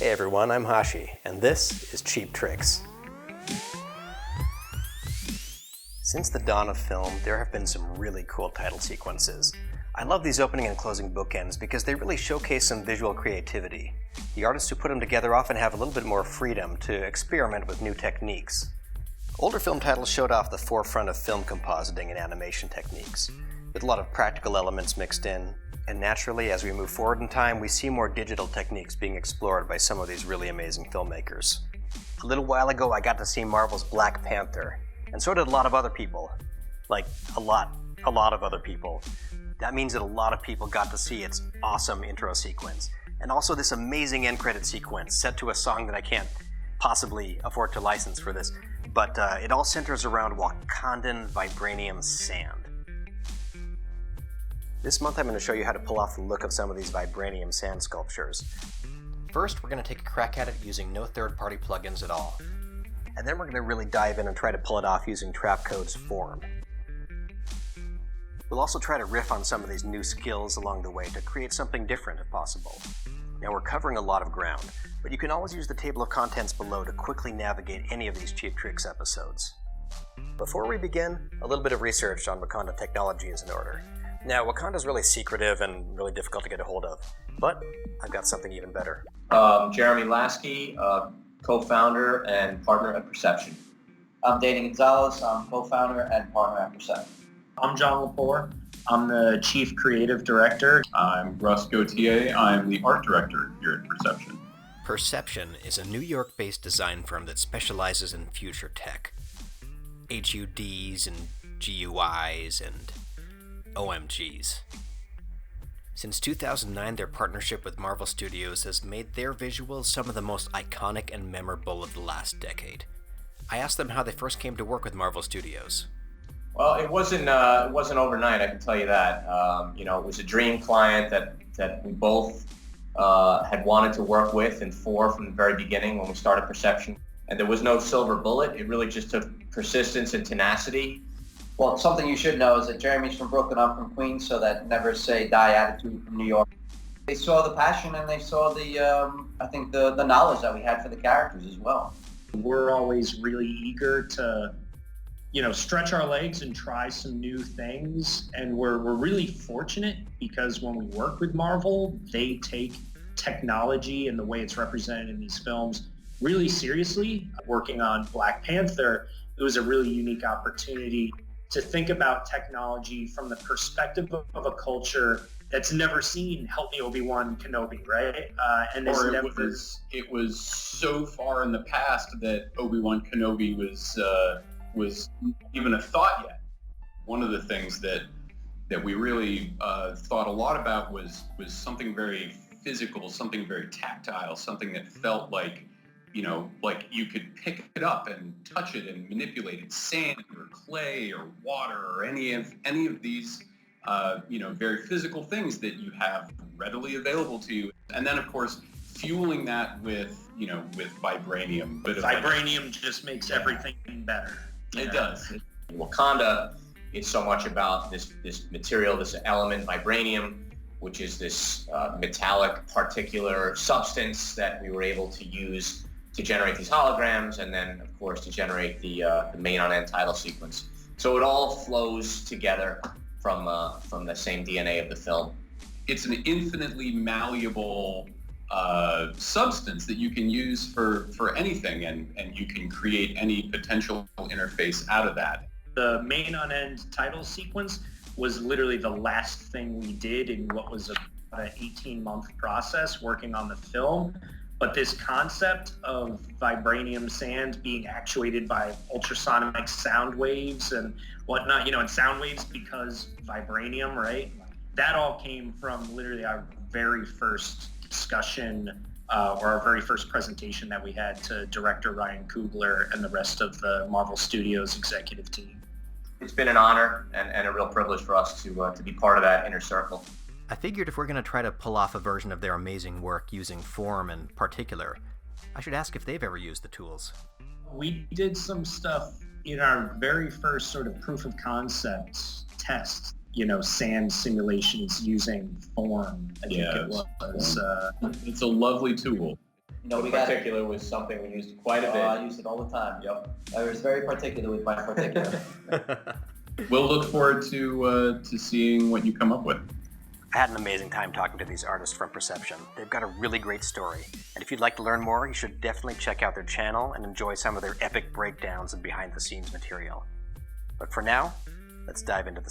Hey everyone, I'm Hashi, and this is Cheap Tricks. Since the dawn of film, there have been some really cool title sequences. I love these opening and closing bookends because they really showcase some visual creativity. The artists who put them together often have a little bit more freedom to experiment with new techniques. Older film titles showed off the forefront of film compositing and animation techniques, with a lot of practical elements mixed in, and naturally, as we move forward in time, we see more digital techniques being explored by some of these really amazing filmmakers. A little while ago, I got to see Marvel's Black Panther, and so did a lot of other people. Like, a lot of other people. That means that a lot of people got to see its awesome intro sequence, and also this amazing end credit sequence set to a song that I can't possibly afford to license for this, but it all centers around Wakandan Vibranium sand. This month I'm going to show you how to pull off the look of some of these Vibranium sand sculptures. First, we're going to take a crack at it using no third-party plugins at all. And then we're going to really dive in and try to pull it off using Trapcode's form. We'll also try to riff on some of these new skills along the way to create something different if possible. Now we're covering a lot of ground, but you can always use the table of contents below to quickly navigate any of these Cheap Tricks episodes. Before we begin, a little bit of research on Wakanda technology is in order. Now, Wakanda is really secretive and really difficult to get a hold of, but I've got something even better. Jeremy Lasky, co-founder and partner at Perception. I'm Daniel Gonzalez. I'm co-founder and partner at Perception. I'm John Lepore. I'm the Chief Creative Director. I'm Russ Gauthier. I'm the Art Director here at Perception. Perception is a New York-based design firm that specializes in future tech. HUDs and GUIs and OMGs. Since 2009, their partnership with Marvel Studios has made their visuals some of the most iconic and memorable of the last decade. I asked them how they first came to work with Marvel Studios. Well, it wasn't overnight, I can tell you that. It was a dream client that we both had wanted to work with and for from the very beginning when we started Perception. And there was no silver bullet. It really just took persistence and tenacity. Well, something you should know is that Jeremy's from Brooklyn, I'm from Queens, so that never say die attitude from New York. They saw the passion and they saw the knowledge that we had for the characters as well. We're always really eager to, stretch our legs and try some new things. And we're really fortunate because when we work with Marvel, they take technology and the way it's represented in these films really seriously. Working on Black Panther, it was a really unique opportunity to think about technology from the perspective of a culture that's never seen Help Me Obi-Wan Kenobi, right? It was so far in the past that Obi-Wan Kenobi was even a thought yet. One of the things that we really thought a lot about was something very physical, something very tactile, something that felt like you could pick it up and touch it and manipulate it, sand or clay or water or any of these, very physical things that you have readily available to you. And then, of course, fueling that with vibranium. Vibranium just makes everything better. It does. Wakanda is so much about this material, this element, vibranium, which is this metallic particular substance that we were able to use to generate these holograms, and then, of course, to generate the main on-end title sequence. So it all flows together from the same DNA of the film. It's an infinitely malleable substance that you can use for anything, and you can create any potential interface out of that. The main on-end title sequence was literally the last thing we did in what was about an 18-month process working on the film. But this concept of vibranium sand being actuated by ultrasonic sound waves and whatnot, and sound waves because vibranium, right? That all came from literally our very first discussion or our very first presentation that we had to director Ryan Coogler and the rest of the Marvel Studios executive team. It's been an honor and a real privilege for us to be part of that inner circle. I figured if we're going to try to pull off a version of their amazing work using form in particular, I should ask if they've ever used the tools. We did some stuff in our very first sort of proof of concept test, sand simulations using form, I think it was. It's a lovely tool. You know, in we got particular was something we used quite a bit. I use it all the time. Yep. I was very particular with my particular. We'll look forward to seeing what you come up with. I had an amazing time talking to these artists from Perception. They've got a really great story, and if you'd like to learn more, you should definitely check out their channel and enjoy some of their epic breakdowns and behind-the-scenes material. But for now, let's dive into the